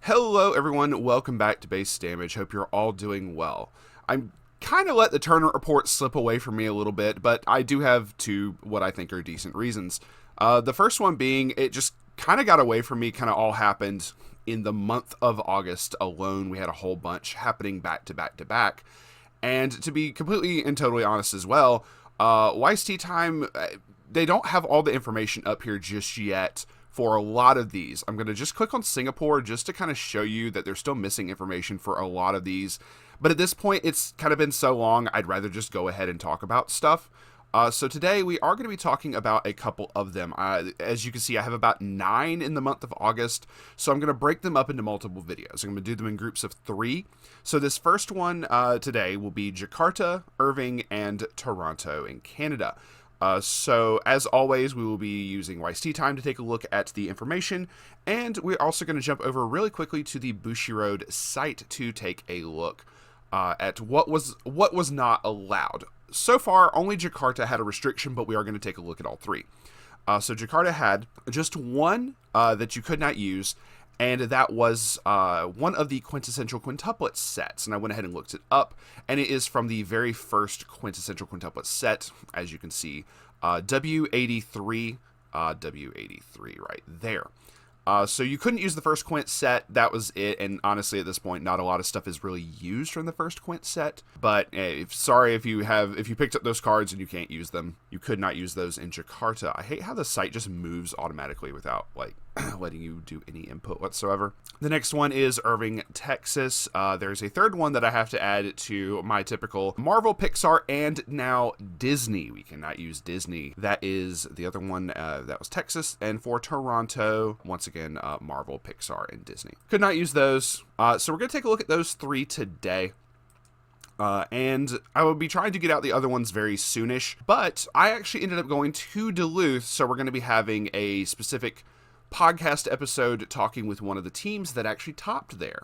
Hello everyone, welcome back to Base Damage. Hope you're all doing well. I'm kind of let the tournament report slip away from me a little bit, but I do have two what I think are decent reasons. The first one being it just kind of got away from me, kind of all happened in the month of August alone. We had a whole bunch happening back to back to back. And to be completely and totally honest as well, Weiss Tea Time, they don't have all the information up here just yet. For a lot of these, I'm going to just click on Singapore just to kind of show you that they're still missing information for a lot of these. But at this point, it's kind of been so long, I'd rather just go ahead and talk about stuff. So today, we are going to be talking about a couple of them. As you can see, I have about 9 in the month of August, so I'm going to break them up into multiple videos. I'm going to do them in groups of 3. So this first one today will be Jakarta, Irving, and Toronto in Canada. So, as always, we will be using Weiss Tea Time to take a look at the information, and we're also going to jump over really quickly to the Bushiroad site to take a look at what was not allowed. So far, only Jakarta had a restriction, but we are going to take a look at all 3. So, Jakarta had just one that you could not use, and that was one of the quintessential quintuplet sets. And I went ahead and looked it up, and it is from the very first quintessential quintuplet set, as you can see, W83 right there. So you couldn't use the first quint set, that was it, and honestly at this point not a lot of stuff is really used from the first quint set, but sorry if you picked up those cards and you can't use them. You could not use those in Jakarta. I hate how the site just moves automatically without like letting you do any input whatsoever. The next one is Irving, Texas. There's a third one that I have to add to my typical Marvel, Pixar, and now Disney. We cannot use Disney. That is the other one that was Texas. And for Toronto, once again, Marvel, Pixar, and Disney. Could not use those. So we're going to take a look at those 3 today. And I will be trying to get out the other ones very soonish. But I actually ended up going to Duluth, so we're going to be having a specific podcast episode talking with one of the teams that actually topped there.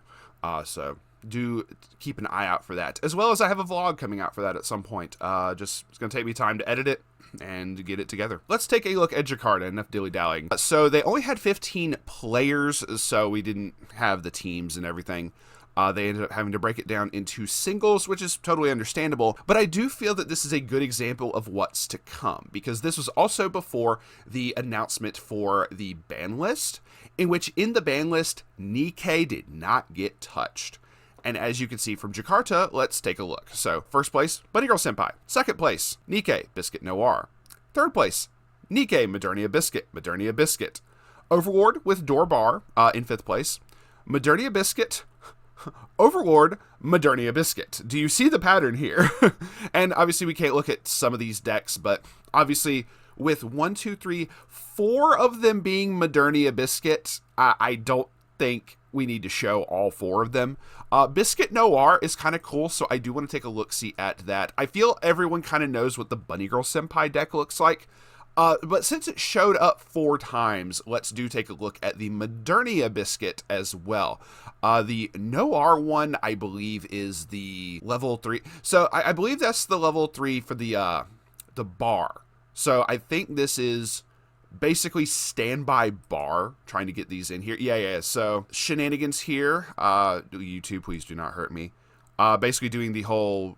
So do keep an eye out for that. As well as I have a vlog coming out for that at some point. It's going to take me time to edit it and get it together. Let's take a look at Jakarta. Enough dilly-dallying. So they only had 15 players, so we didn't have the teams and everything. They ended up having to break it down into singles, which is totally understandable. But I do feel that this is a good example of what's to come, because this was also before the announcement for the ban list, in which in the ban list, Nikkei did not get touched. And as you can see from Jakarta, let's take a look. So, first place, Bunny Girl Senpai. Second place, Nikkei, Biscuit Noir. Third place, Nikkei, Modernia Biscuit, Modernia Biscuit. Overlord with Door Bar in 5th place. Modernia Biscuit, Overlord, Modernia Biscuit. Do you see the pattern here? And obviously we can't look at some of these decks, but obviously with 1, 2, 3, 4 of them being Modernia Biscuit, I don't think we need to show all 4 of them. Biscuit Noir is kind of cool, so I do want to take a look-see at that. I feel everyone kind of knows what the Bunny Girl Senpai deck looks like. But since it showed up 4 times, let's take a look at the Modernia Biscuit as well. The Noir one, I believe, is the level 3. So I believe that's the level 3 for the bar. So I think this is basically standby bar, trying to get these in here. Yeah. So shenanigans here. YouTube, please do not hurt me. Basically doing the whole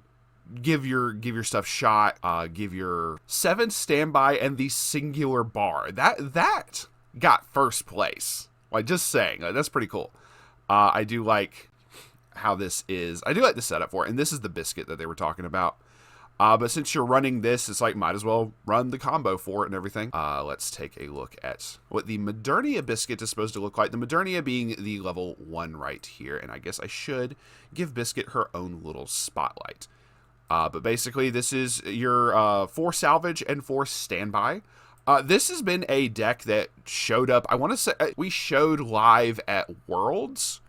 give your stuff shot, give your 7 standby and the singular bar. That got first place. Like, just saying, that's pretty cool. I do like how this is. I do like the setup for it, and this is the biscuit that they were talking about. But since you're running this, it's like, might as well run the combo for it and everything. Let's take a look at what the Modernia Biscuit is supposed to look like. The Modernia being the level 1 right here, and I guess I should give Biscuit her own little spotlight. But basically, this is your 4 salvage and 4 standby. This has been a deck that showed up, I want to say, we showed live at Worlds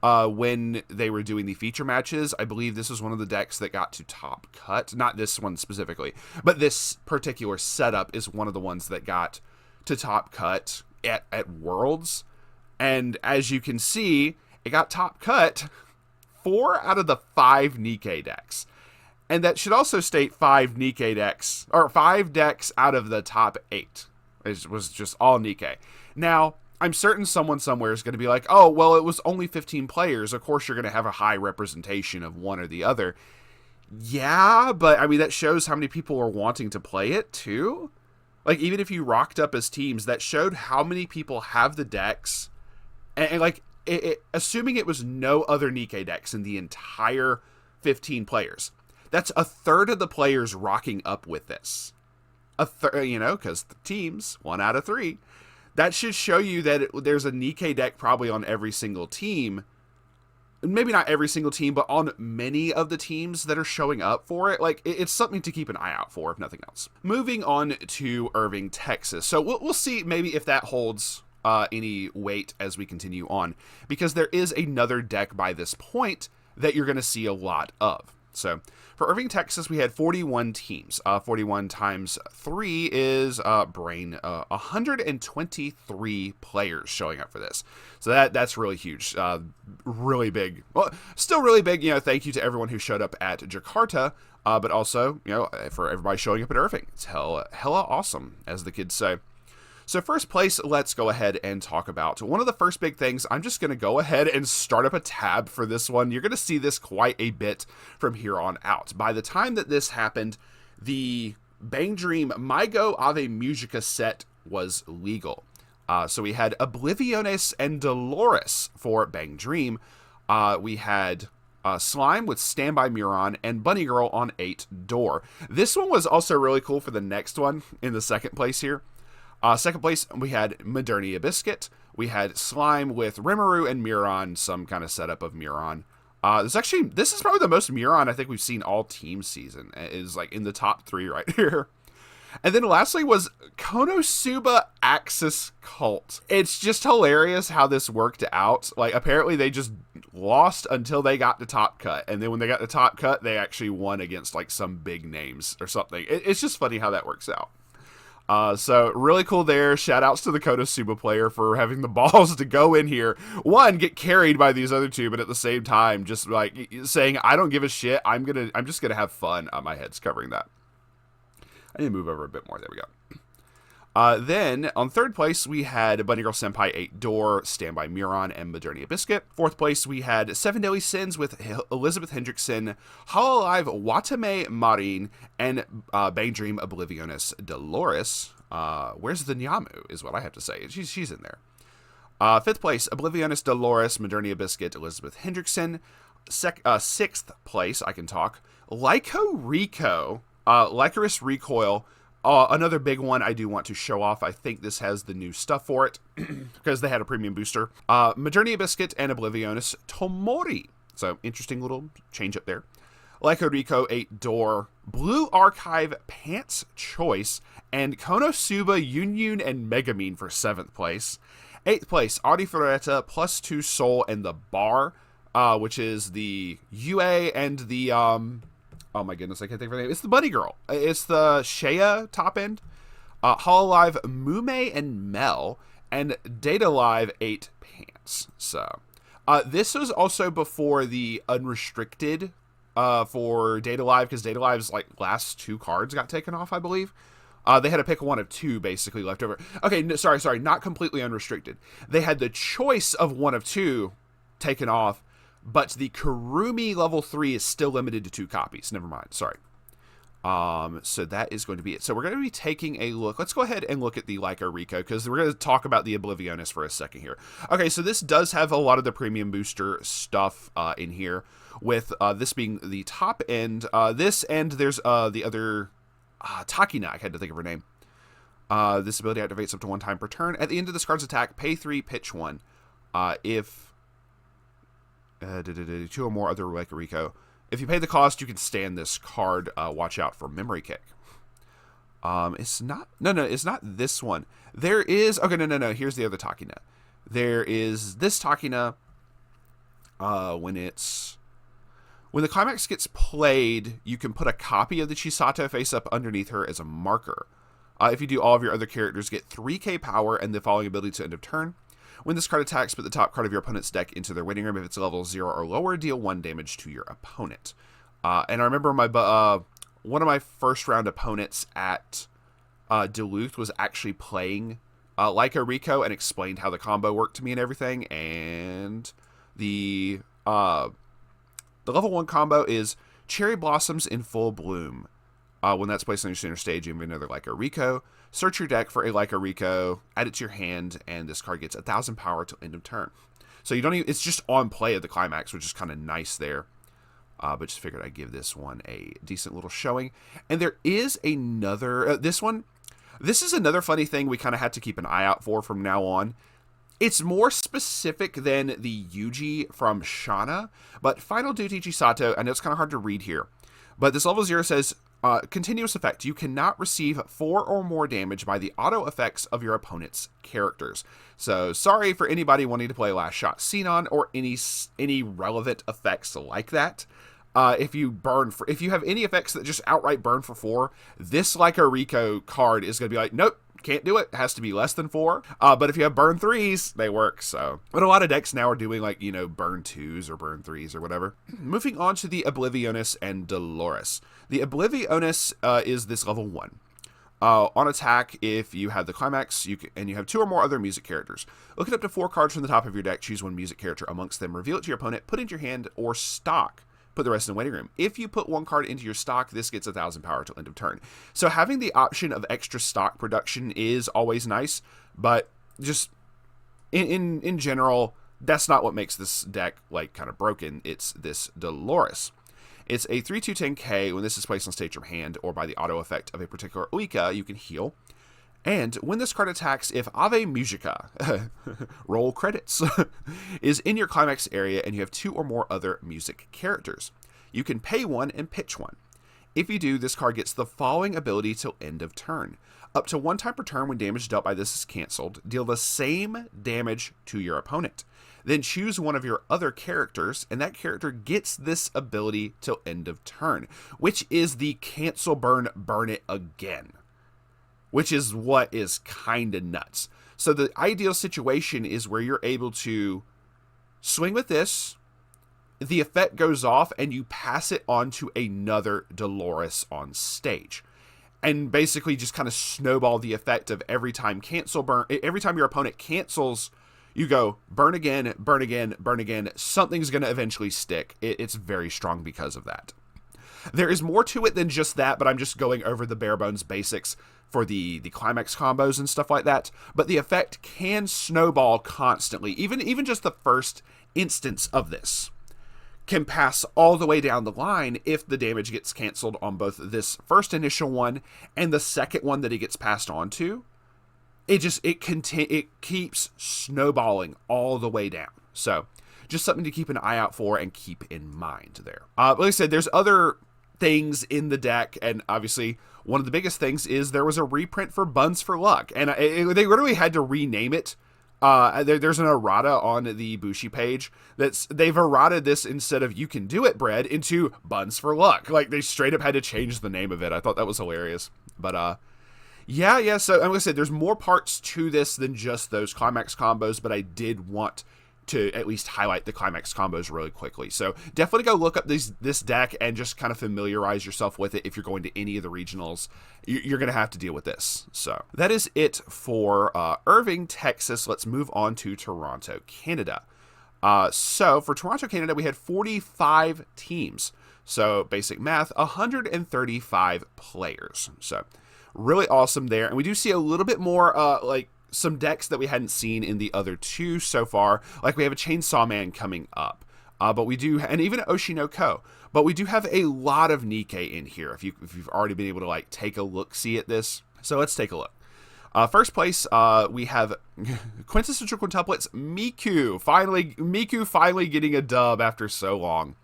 when they were doing the feature matches. I believe this was one of the decks that got to top cut. Not this one specifically, but this particular setup is one of the ones that got to top cut at Worlds. And as you can see, it got top cut 4 out of the 5 Nikkei decks. And that should also state 5 Nikkei decks, or 5 decks out of the top 8. It was just all Nikkei. Now, I'm certain someone somewhere is going to be like, oh, well, it was only 15 players. Of course, you're going to have a high representation of one or the other. Yeah, but I mean, that shows how many people are wanting to play it too. Like, even if you rocked up as teams, that showed how many people have the decks. And like, assuming it was no other Nikke decks in the entire 15 players, that's a third of the players rocking up with this. Because the teams, 1 out of 3. That should show you that there's a Nikke deck probably on every single team. Maybe not every single team, but on many of the teams that are showing up for it. Like, it's something to keep an eye out for, if nothing else. Moving on to Irving, Texas. So we'll see maybe if that holds any weight as we continue on, because there is another deck by this point that you're going to see a lot of. So for Irving, Texas, we had 41 teams. 41 times 3 is 123 players showing up for this. So that's really huge. Really big. Well, still really big. Thank you to everyone who showed up at Jakarta, but also, for everybody showing up at Irving. It's hella awesome, as the kids say. So first place, let's go ahead and talk about one of the first big things. I'm just going to go ahead and start up a tab for this one. You're going to see this quite a bit from here on out. By the time that this happened, the Bang Dream My Go Ave Musica set was legal. So we had Obliviones and Dolores for Bang Dream. We had Slime with Standby Muron and Bunny Girl on 8 Door. This one was also really cool for the next one in the second place here. Second place, we had Modernia Biscuit. We had Slime with Rimuru and Muron, some kind of setup of Muron. This is probably the most Muron I think we've seen all team season. It is like in the top 3 right here. And then lastly was Konosuba Axis Cult. It's just hilarious how this worked out. Like, apparently they just lost until they got the top cut. And then when they got the top cut, they actually won against like some big names or something. It's just funny how that works out. So really cool there. Shout outs to the Konosuba player for having the balls to go in here. One, get carried by these other two, but at the same time, just like saying, I don't give a shit. I'm just gonna have fun. My head's covering that. I need to move over a bit more. There we go. Then on third place, we had Bunny Girl Senpai 8 Door, Standby Muron, and Modernia Biscuit. Fourth place, we had Seven Deadly Sins with Elizabeth Hendrickson, Hololive Watame Marin, and Bang Dream Obliviones Dolores. Where's the Nyamu, is what I have to say. She's in there. Fifth place, Obliviones Dolores, Modernia Biscuit, Elizabeth Hendrickson. Sixth place, I can talk, Lyco Rico, Lycoris Recoil. Another big one I do want to show off. I think this has the new stuff for it because they had a premium booster. Modernia Biscuit and Obliviones Tomori. So interesting little change up there. Lyco Rico 8 Door, Blue Archive Pants Choice, and Konosuba Union and Megamine for 7th place. 8th place, Audi Ferretta, +2 Soul, and the Bar, which is the UA and the, oh my goodness, I can't think of her name. It's the Bunny Girl. It's the Shea top end. Hololive Mume and Mel, and Data Live 8 Pants. So, this was also before the unrestricted for Data Live, because Data Live's like last 2 cards got taken off, I believe. They had to pick one of 2 basically left over. Okay, no, sorry, not completely unrestricted. They had the choice of one of 2 taken off, but the Kurumi level 3 is still limited to 2 copies. Never mind, sorry. So that is going to be it. So we're going to be taking a look. Let's go ahead and look at the Lyco Rico, because we're going to talk about the Obliviones for a second here. Okay, so this does have a lot of the premium booster stuff in here, with this being the top end. This and there's the other Takina, I had to think of her name. This ability activates up to 1 time per turn. At the end of this card's attack, pay 3, pitch 1. If 2 or more other Lyco Rico. If you pay the cost, you can stand this card. Watch out for Memory Kick. It's not... No, it's not this one. There is... Okay, no. Here's the other Takina. There is this Takina. When the climax gets played, you can put a copy of the Chisato face up underneath her as a marker. If you do, all of your other characters get 3k power and the following ability to end of turn. When this card attacks, put the top card of your opponent's deck into their winning room. If it's level 0 or lower, deal 1 damage to your opponent. And I remember one of my first round opponents at Duluth was actually playing Leica Rico and explained how the combo worked to me and everything. And the level 1 combo is Cherry Blossoms in Full Bloom. When that's placed on your center stage, you have another Leica Rico. Search your deck for a Leica Rico, add it to your hand, and this card gets 1,000 power till end of turn. So you don't even, it's just on play at the climax, which is kind of nice there. But just figured I'd give this one a decent little showing. And there is another, this is another funny thing we kind of had to keep an eye out for from now on. It's more specific than the Yuji from Shana, but Final Duty Chisato, I know it's kind of hard to read here, but this level 0 says, continuous effect. You cannot receive 4 or more damage by the auto effects of your opponent's characters. So sorry for anybody wanting to play Last Shot Xenon or any relevant effects like that. If you have any effects that just outright burn for 4, this Leica Rico card is going to be like, nope, can't do it. It has to be less than 4. But if you have burn 3s, they work. So, but a lot of decks now are doing like, burn 2s or burn 3s or whatever. Moving on to the Oblivioness and Dolores. The Oblivioness is this level 1. On attack, if you have the climax, and you have 2 or more other music characters. Look at up to 4 cards from the top of your deck, choose one music character amongst them, reveal it to your opponent, put it into your hand or stock. Put the rest in the waiting room. If you put 1 card into your stock, this gets 1,000 power till end of turn. So having the option of extra stock production is always nice, but just in general, that's not what makes this deck like kind of broken. It's this Dolores. It's a 3/2/10K. When this is placed on stage from hand or by the auto effect of a particular Uika, you can heal. And when this card attacks, if Ave Musica, roll credits, is in your climax area and you have 2 or more other music characters, you can pay 1 and pitch 1. If you do, this card gets the following ability till end of turn. Up to 1 time per turn when damage dealt by this is cancelled, deal the same damage to your opponent. Then choose one of your other characters, and that character gets this ability till end of turn, which is the cancel burn it again. Which is what is kind of nuts. So the ideal situation is where you're able to swing with this, the effect goes off, and you pass it on to another Dolores on stage. And basically just kind of snowball the effect of every time your opponent cancels, you go burn again, burn again, burn again. Something's going to eventually stick. It's very strong because of that. There is more to it than just that, but I'm just going over the bare bones basics for the climax combos and stuff like that. But the effect can snowball constantly. Even just the first instance of this can pass all the way down the line if the damage gets canceled on both this first initial one and the second one that it gets passed on to. It keeps snowballing all the way down. So just something to keep an eye out for and keep in mind there. Like I said, there's other things in the deck, and obviously one of the biggest things is there was a reprint for Buns for Luck, and they literally had to rename it. There's an errata on the Bushi page they've errated this instead of You Can Do It Bread into Buns for Luck. Like they straight up had to change the name of it. I thought that was hilarious. But yeah. So I'm gonna say there's more parts to this than just those climax combos, but I did want to at least highlight the climax combos really quickly. So definitely go look up this deck and just kind of familiarize yourself with it. If you're going to any of the regionals, you're going to have to deal with this. So that is it for Irving, Texas. Let's move on to Toronto, Canada. So for Toronto, Canada, we had 45 teams. So basic math, 135 players. So really awesome there. And we do see a little bit more some decks that we hadn't seen in the other 2 so far. Like we have a Chainsaw Man coming up. But we do, and even Oshinoko. But we do have a lot of Nikkei in here, if you've already been able to take a look-see at this. So let's take a look. First place, we have Quintessential Quintuplets, Miku finally getting a dub after so long.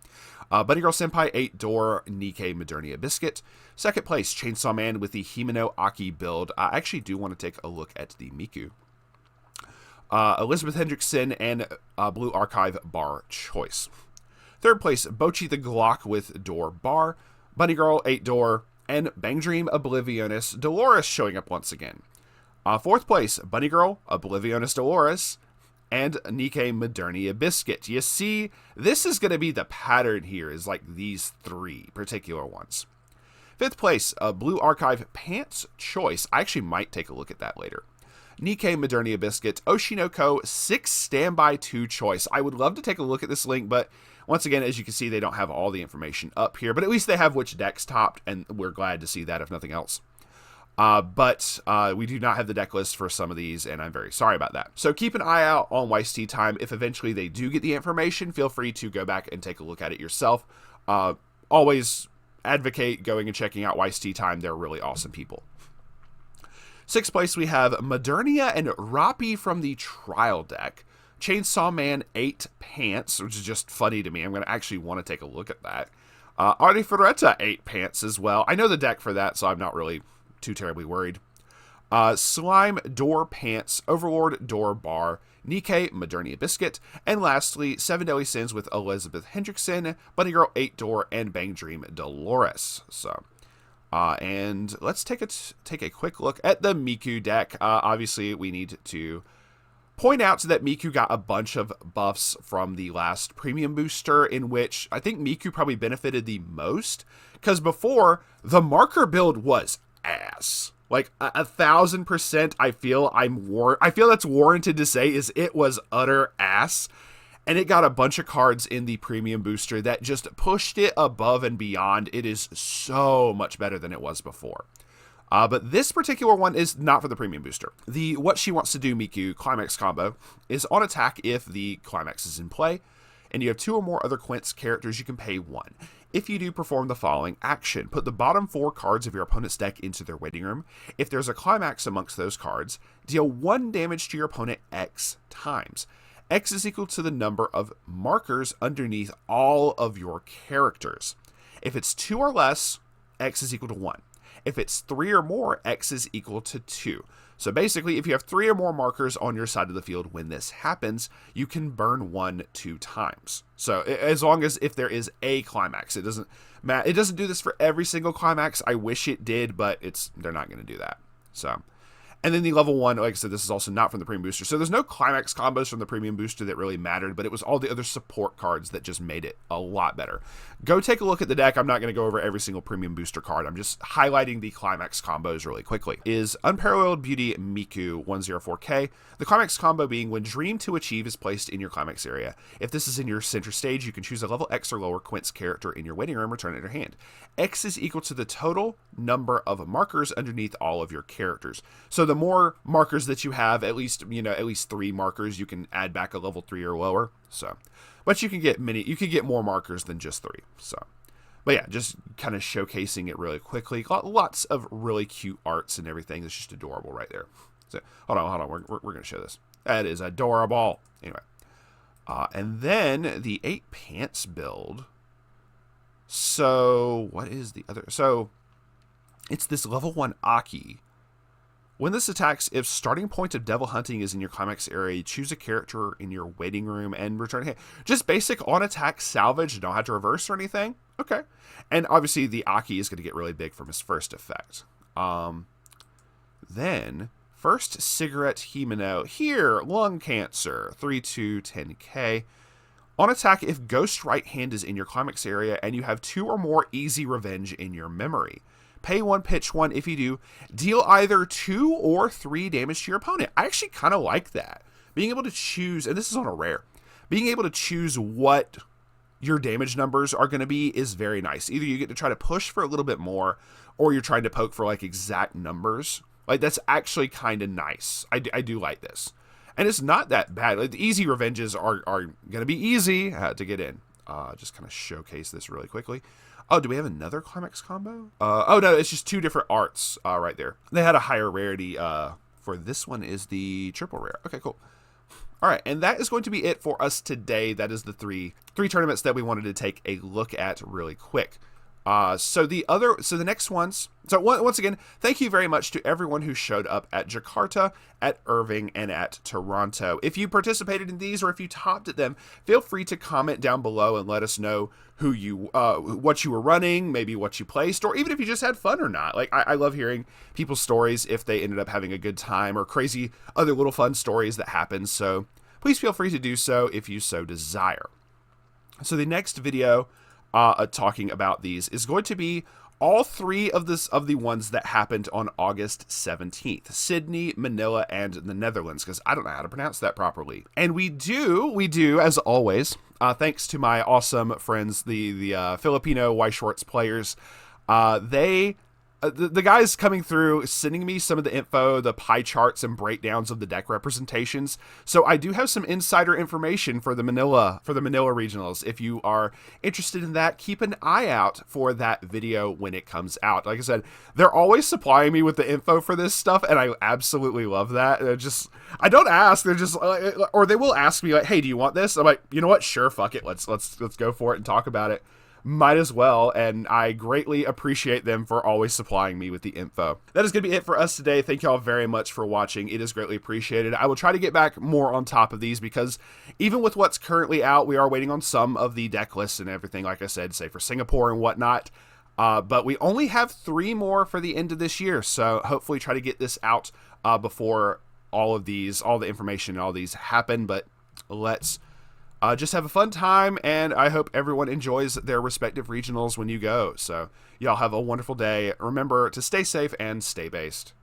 Bunny Girl Senpai 8-door Nikkei Modernia Biscuit. Second place, Chainsaw Man with the Himeno Aki build. I actually do want to take a look at the Miku. Elizabeth Hendrickson and Blue Archive Bar Choice. Third place, Bochi the Glock with Door Bar. Bunny Girl 8-door and Bang Dream Oblivioness Dolores showing up once again. Fourth place, Bunny Girl, Oblivioness Dolores, and Nikkei Modernia Biscuit. You see, this is going to be the pattern here, is these 3 particular ones. Fifth place, Blue Archive Pants Choice. I actually might take a look at that later. Nikkei Modernia Biscuit, Oshinoko 6 Standby 2 Choice. I would love to take a look at this link, but once again, as you can see, they don't have all the information up here, but at least they have which decks topped, and we're glad to see that, if nothing else. But we do not have the deck list for some of these, and I'm very sorry about that. So keep an eye out on Weiss Tea Time. If eventually they do get the information, feel free to go back and take a look at it yourself. Always advocate going and checking out Weiss Tea Time. They're really awesome people. 6th place, we have Modernia and Rapi from the Trial deck. Chainsaw Man 8 Pants, which is just funny to me. I'm going to actually want to take a look at that. Artiferetta 8 Pants as well. I know the deck for that, so I'm not really too terribly worried. Slime Door Pants, Overlord Door Bar, Nikkei Modernia Biscuit, and lastly, 7 Deadly Sins with Elizabeth Hendrickson, Bunny Girl 8 Door, and Bang Dream Dolores. So, and let's take a quick look at the Miku deck. Obviously, we need to point out that Miku got a bunch of buffs from the last premium booster, in which I think Miku probably benefited the most, because before, the marker build was ass. Like 1,000%, I feel that's warranted to say is it was utter ass, and it got a bunch of cards in the premium booster that just pushed it above and beyond. It is so much better than it was before. But this particular one is not for the premium booster. The What She Wants to Do Miku Climax combo is on attack if the Climax is in play, and you have 2 or more other Quince characters, you can pay 1. If you do, perform the following action. Put the bottom 4 cards of your opponent's deck into their waiting room. If there's a Climax amongst those cards, deal 1 damage to your opponent X times. X is equal to the number of markers underneath all of your characters. If it's 2 or less, X is equal to 1. If it's 3 or more, X is equal to 2. So basically, if you have 3 or more markers on your side of the field when this happens, you can burn 1 2 times. So as long as if there is a Climax, it doesn't matter. It doesn't do this for every single Climax. I wish it did, but they're not going to do that. So, and then the level 1, like I said, this is also not from the premium booster. So there's no Climax combos from the premium booster that really mattered, but it was all the other support cards that just made it a lot better. Go take a look at the deck. I'm not going to go over every single premium booster card. I'm just highlighting the Climax combos really quickly. Is Unparalleled Beauty Miku 104K. The Climax combo being when Dream to Achieve is placed in your Climax area. If this is in your center stage, you can choose a level X or lower Quince character in your waiting room, return it in your hand. X is equal to the total number of markers underneath all of your characters. So the more markers that you have, at least 3 markers, you can add back a level 3 or lower. So, but you can get more markers than just 3. So, but yeah, just kind of showcasing it really quickly. Lots of really cute arts and everything. It's just adorable right there. So, hold on. We're going to show this. That is adorable. Anyway, and then the 8 Pants build. So, what is the other? So, it's this level 1 Aki. When this attacks, if starting point of Devil Hunting is in your Climax area, choose a character in your waiting room and return it. Just basic on attack salvage, don't have to reverse or anything. Okay. And obviously the Aki is going to get really big from his first effect. Then, first Cigarette Himeno. Here, Lung Cancer, 3/2/10K. On attack, if Ghost Right Hand is in your Climax area and you have 2 or more Easy Revenge in your memory. Pay 1, pitch 1. If you do, deal either 2 or 3 damage to your opponent. I actually kind of like that. Being able to choose, and this is on a rare, being able to choose what your damage numbers are going to be is very nice. Either you get to try to push for a little bit more, or you're trying to poke for like exact numbers. Like that's actually kind of nice. I do like this. And it's not that bad. Like, the easy revenges are going to be easy to get in. Just kind of showcase this really quickly. Oh, do we have another Climax combo? Oh, no, it's just 2 different arts right there. They had a higher rarity. For this one is the triple rare. Okay, cool. All right, and that is going to be it for us today. That is the three tournaments that we wanted to take a look at really quick. So the next ones. So once again, thank you very much to everyone who showed up at Jakarta, at Irving, and at Toronto. If you participated in these or if you topped at them, feel free to comment down below and let us know what you were running, maybe what you placed, or even if you just had fun or not. Like I love hearing people's stories if they ended up having a good time or crazy other little fun stories that happen. So please feel free to do so if you so desire. So the next video talking about these is going to be all three of the ones that happened on August 17th. Sydney, Manila, and the Netherlands, because I don't know how to pronounce that properly. And we do, as always, thanks to my awesome friends, the Filipino Weiss Schwarz players, the guys coming through, sending me some of the info, the pie charts and breakdowns of the deck representations. So I do have some insider information for the Manila regionals. If you are interested in that, keep an eye out for that video when it comes out. Like I said, they're always supplying me with the info for this stuff, and I absolutely love that. I don't ask. They're just, or they will ask me like, "Hey, do you want this?" I'm like, you know what? Sure, fuck it. Let's go for it and talk about it. Might as well, and I greatly appreciate them for always supplying me with the info. That is going to be it for us today. Thank y'all very much for watching. It is greatly appreciated. I will try to get back more on top of these, because even with what's currently out, we are waiting on some of the deck lists and everything, like I said, say for Singapore and whatnot. But we only have 3 more for the end of this year, so hopefully try to get this out before all the information and all these happen. But let's just have a fun time, and I hope everyone enjoys their respective regionals when you go. So y'all have a wonderful day. Remember to stay safe and stay based.